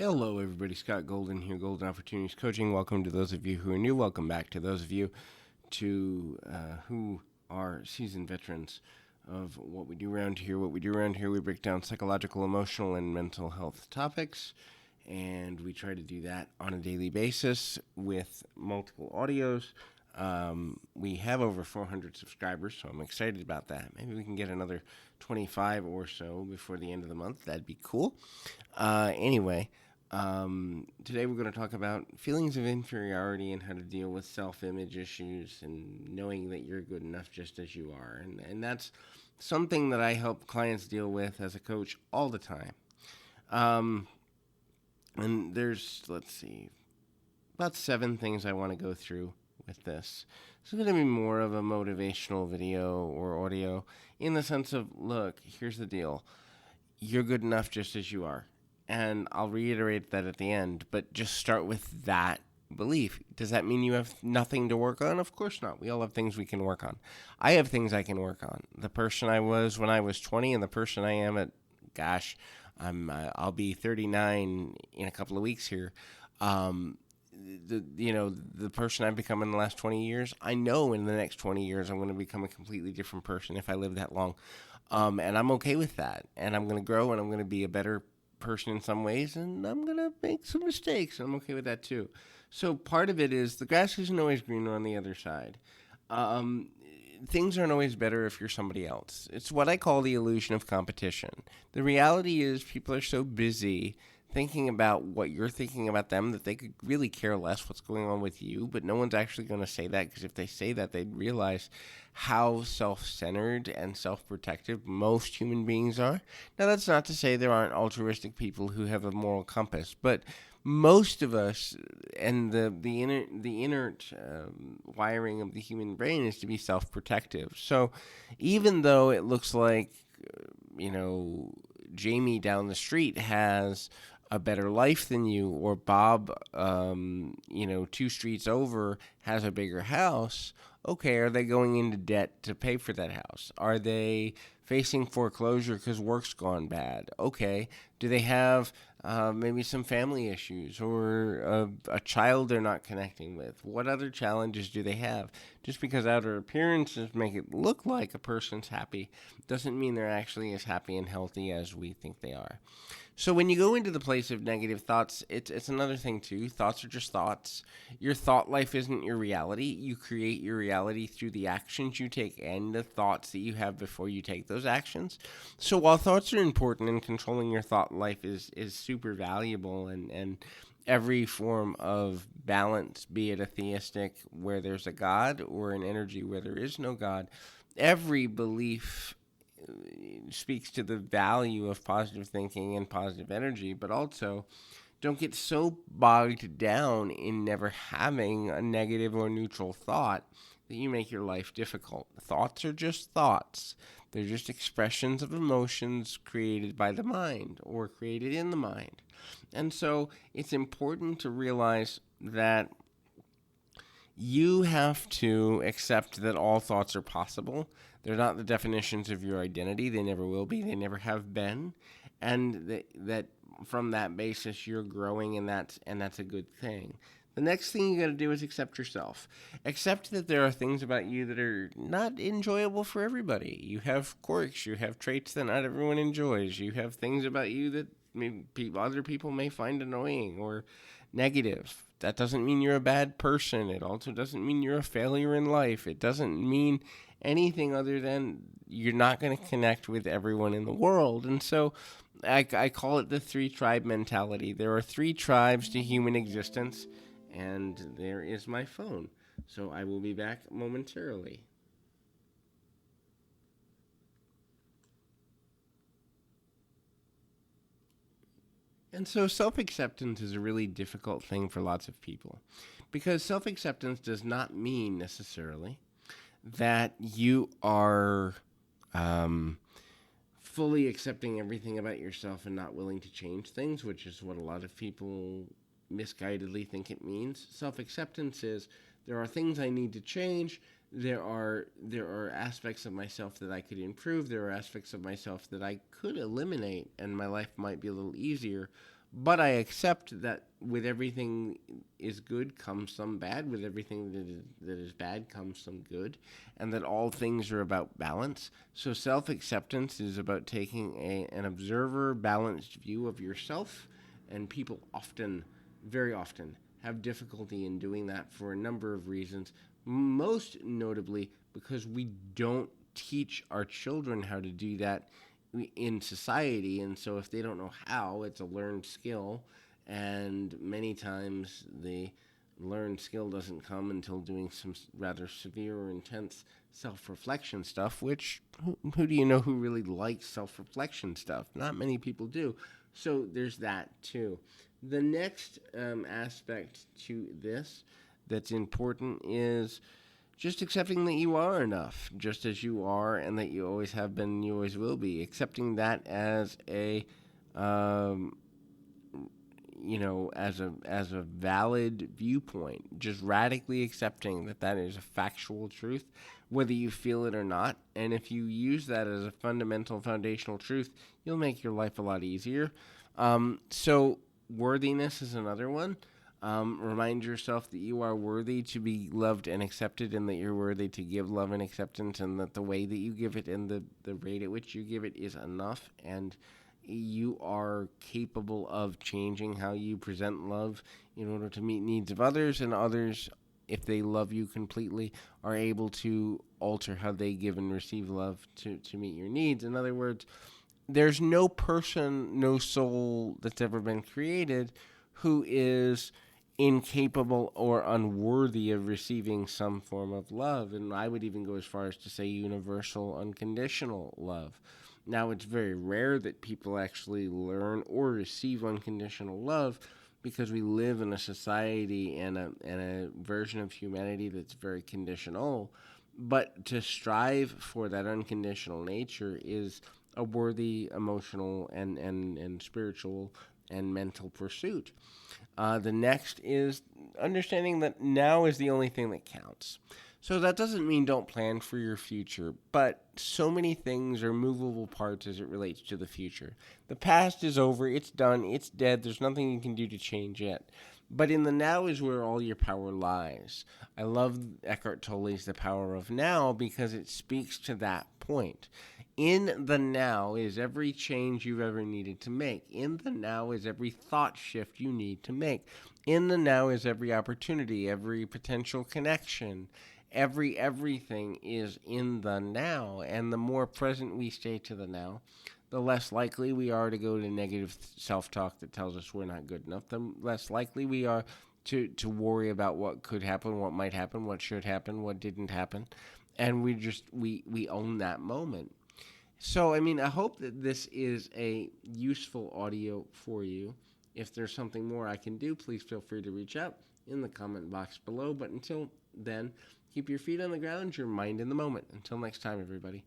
Hello, everybody. Scott Golden here, Golden Opportunities Coaching. Welcome to those of you who are new. Welcome back to those of you who are seasoned veterans of what we do around here. What we do around here, we break down psychological, emotional, and mental health topics, and we try to do that on a daily basis with multiple audios. We have over 400 subscribers, so I'm excited about that. Maybe we can get another 25 or so before the end of the month. That'd be cool. Anyway, today we're going to talk about feelings of inferiority and how to deal with self-image issues and knowing that you're good enough just as you are. And that's something that I help clients deal with as a coach all the time. And there's, about 7 things I want to go through with this. It's going to be more of a motivational video or audio in the sense of, look, here's the deal. You're good enough just as you are. And I'll reiterate that at the end, but just start with that belief. Does that mean you have nothing to work on? Of course not. We all have things we can work on. I have things I can work on. The person I was when I was 20 and the person I am at, I'll be 39 in a couple of weeks here. The person I've become in the last 20 years, I know in the next 20 years I'm going to become a completely different person if I live that long. And I'm okay with that. And I'm going to grow and I'm going to be a better person in some ways, and I'm going to make some mistakes, and I'm okay with that too. So part of it is the grass isn't always greener on the other side. Things aren't always better if you're somebody else. It's what I call the illusion of competition. The reality is people are so busy thinking about what you're thinking about them that they could really care less what's going on with you, but no one's actually going to say that, because if they say that, they'd realize how self-centered and self-protective most human beings are. Now, that's not to say there aren't altruistic people who have a moral compass, but most of us, and the inert wiring of the human brain is to be self-protective. So even though it looks like, Jamie down the street has a better life than you, or Bob, 2 streets over has a bigger house. Okay, are they going into debt to pay for that house? Are they facing foreclosure because work's gone bad? Okay, do they have maybe some family issues or a child they're not connecting with? What other challenges do they have? Just because outer appearances make it look like a person's happy doesn't mean they're actually as happy and healthy as we think they are. So when you go into the place of negative thoughts, it's another thing too. Thoughts are just thoughts. Your thought life isn't your reality. You create your reality through the actions you take and the thoughts that you have before you take those actions. So while thoughts are important and controlling your thought life is super valuable, and every form of balance, be it a theistic where there's a God or an energy where there is no God, every belief speaks to the value of positive thinking and positive energy, but also don't get so bogged down in never having a negative or neutral thought that you make your life difficult. Thoughts are just thoughts. They're just expressions of emotions created by the mind or created in the mind. And so it's important to realize that you have to accept that all thoughts are possible. They're not the definitions of your identity. They never will be. They never have been. And that from that basis, you're growing, and that's a good thing. The next thing you got to do is accept yourself. Accept that there are things about you that are not enjoyable for everybody. You have quirks. You have traits that not everyone enjoys. You have things about you that other people may find annoying or negative. That doesn't mean you're a bad person. It also doesn't mean you're a failure in life. It doesn't mean anything other than you're not going to connect with everyone in the world. And so I call it the 3-tribe mentality. There are 3 tribes to human existence, and there is my phone. So I will be back momentarily. And so self-acceptance is a really difficult thing for lots of people, because self-acceptance does not mean necessarily that you are fully accepting everything about yourself and not willing to change things, which is what a lot of people misguidedly think it means. Self-acceptance is, there are things I need to change. There are aspects of myself that I could improve. There are aspects of myself that I could eliminate, and my life might be a little easier. But I accept that with everything is good comes some bad, with everything that is bad comes some good, and that all things are about balance. So self acceptance is about taking an observer, balanced view of yourself, and people often, very often, have difficulty in doing that for a number of reasons, most notably because we don't teach our children how to do that in society, and so if they don't know how, it's a learned skill, and many times the learned skill doesn't come until doing some rather severe or intense self-reflection stuff, which who do you know who really likes self-reflection stuff? Not many people do. So there's that too. The next aspect to this that's important is just accepting that you are enough, just as you are, and that you always have been, and you always will be. Accepting that as a, um, as a valid viewpoint. Just radically accepting that that is a factual truth, whether you feel it or not. And if you use that as a fundamental, foundational truth, you'll make your life a lot easier. So worthiness is another one. Remind yourself that you are worthy to be loved and accepted, and that you're worthy to give love and acceptance, and that the way that you give it and the rate at which you give it is enough, and you are capable of changing how you present love in order to meet needs of others, and others, if they love you completely, are able to alter how they give and receive love to meet your needs. In other words, there's no person, no soul that's ever been created who is incapable or unworthy of receiving some form of love. And I would even go as far as to say universal, unconditional love. Now, it's very rare that people actually learn or receive unconditional love because we live in a society and a version of humanity that's very conditional. But to strive for that unconditional nature is a worthy emotional and spiritual and mental pursuit. The next is understanding that now is the only thing that counts. So that doesn't mean don't plan for your future, but so many things are movable parts as it relates to the future. The past is over, it's done, it's dead, there's nothing you can do to change it. But in the now is where all your power lies. I love Eckhart Tolle's The Power of Now because it speaks to that point. In the now is every change you've ever needed to make. In the now is every thought shift you need to make. In the now is every opportunity, every potential connection. Everything is in the now. And the more present we stay to the now, the less likely we are to go to negative self-talk that tells us we're not good enough. The less likely we are to worry about what could happen, what might happen, what should happen, what didn't happen. And we own that moment. So, I mean, I hope that this is a useful audio for you. If there's something more I can do, please feel free to reach out in the comment box below. But until then, keep your feet on the ground, your mind in the moment. Until next time, everybody.